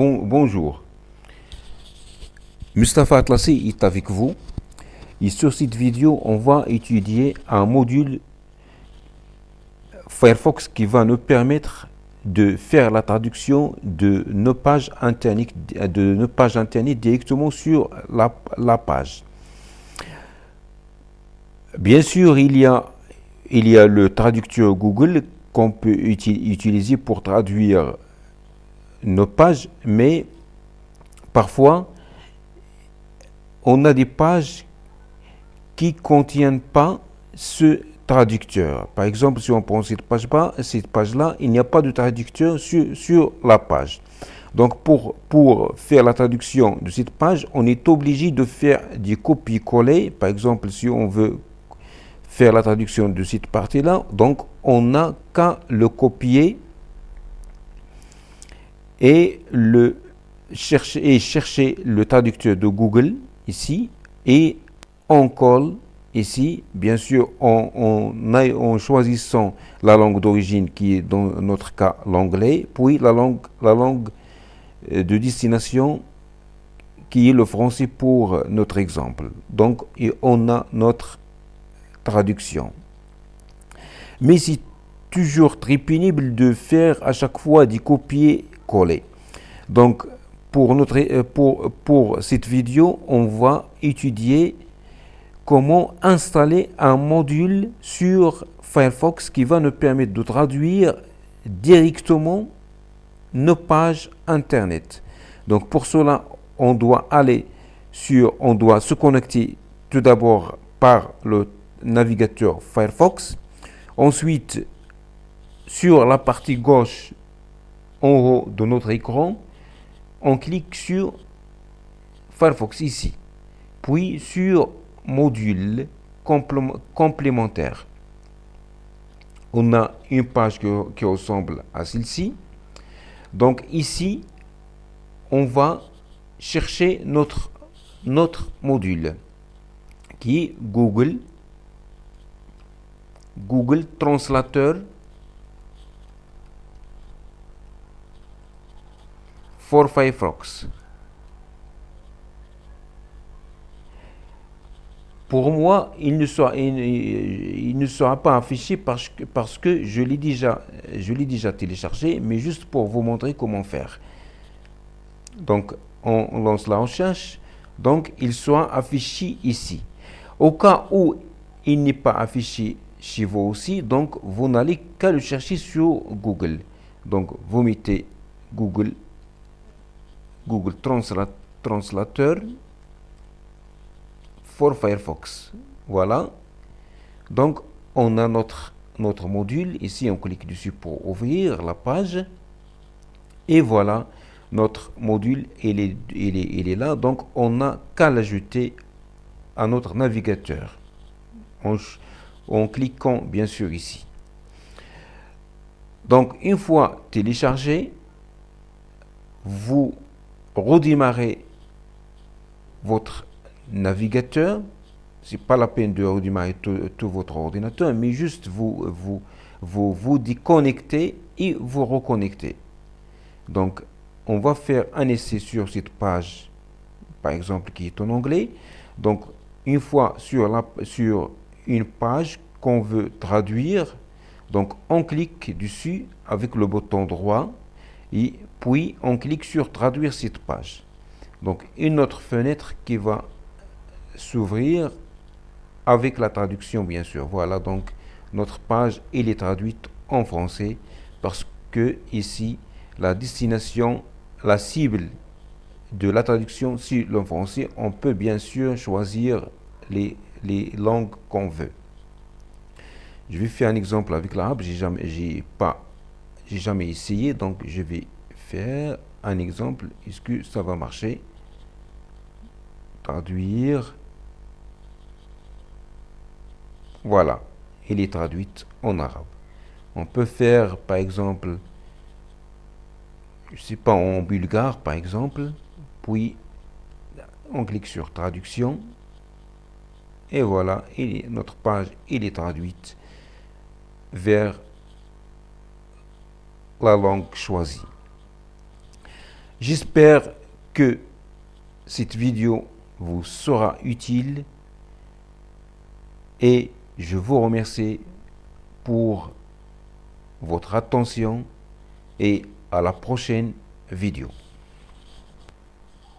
Bonjour, Mustapha Atlassi est avec vous et sur cette vidéo on va étudier un module Firefox qui va nous permettre de faire la traduction de nos pages internet, directement sur la page. Bien sûr, il y a le traducteur Google qu'on peut utiliser pour traduire nos pages, mais parfois on a des pages qui ne contiennent pas ce traducteur. Par exemple, si on prend cette page-là, il n'y a pas de traducteur sur la page. Donc, pour faire la traduction de cette page, on est obligé de faire des copier-coller. Par exemple, si on veut faire la traduction de cette partie-là, donc on n'a qu'à le copier et chercher le traducteur de Google ici et on colle ici, bien sûr, en choisissant la langue d'origine qui est dans notre cas l'anglais, puis la langue de destination qui est le français pour notre exemple. Donc, on a notre traduction. Mais c'est toujours très pénible de faire à chaque fois des copier-coller. Donc, pour cette vidéo, on va étudier comment installer un module sur Firefox qui va nous permettre de traduire directement nos pages internet. Donc pour cela, on doit se connecter tout d'abord par le navigateur Firefox. Ensuite, sur la partie gauche en haut de notre écran, on clique sur Firefox ici, puis sur module complémentaire. On a une page qui ressemble à celle-ci. Donc ici, on va chercher notre module qui est Google Translator for Firefox. Pour moi, il ne sera pas affiché parce que je l'ai déjà téléchargé, mais juste pour vous montrer comment faire. Donc, on lance la recherche. Donc, il sera affiché ici. Au cas où il n'est pas affiché chez vous aussi, donc vous n'allez qu'à le chercher sur Google. Donc, vous mettez Google Translator for Firefox. Voilà. Donc, on a notre module. Ici, on clique dessus pour ouvrir la page. Et voilà, notre module, il est là. Donc, on n'a qu'à l'ajouter à notre navigateur. En cliquant, bien sûr, ici. Donc, une fois téléchargé, vous redémarrez votre navigateur. C'est pas la peine de redémarrer tout votre ordinateur, mais juste vous déconnectez et vous reconnectez. Donc, on va faire un essai sur cette page, par exemple, qui est en anglais. Donc, une fois sur une page qu'on veut traduire, donc on clique dessus avec le bouton droit et puis on clique sur traduire cette page. Donc, une autre fenêtre qui va s'ouvrir avec la traduction, bien sûr. Voilà, donc notre page est traduite en français parce que ici la destination, la cible de la traduction sur le français, on peut bien sûr choisir les langues qu'on veut. Je vais faire un exemple avec l'arabe. J'ai jamais essayé, donc je vais faire un exemple. Est-ce que ça va marcher? Traduire. Voilà, elle est traduite en arabe. On peut faire, par exemple, je sais pas, en bulgare, par exemple, puis on clique sur traduction, et voilà, notre page, est traduite vers la langue choisie. J'espère que cette vidéo vous sera utile et je vous remercie pour votre attention et à la prochaine vidéo.